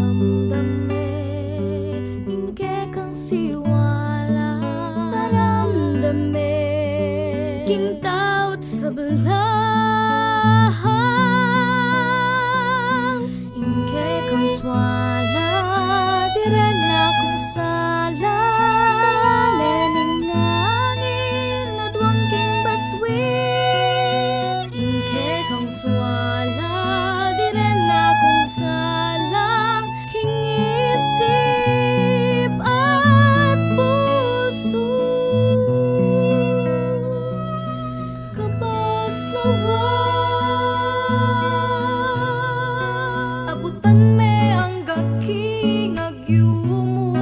Taramdame, ingke kang siwala. Taramdame, kintawt sa belang. Ingke kang swala, dire na kong sala. Talening angin, nadwang king batuin. Ingke kang swala, dire na kong salang. King isip at puso, abutan me ang gaking agyumo.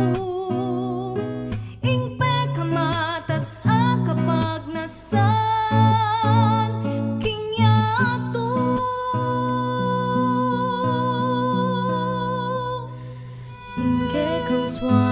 Ingpe kamatas a kapag nasan kingyato. Ingke kang swan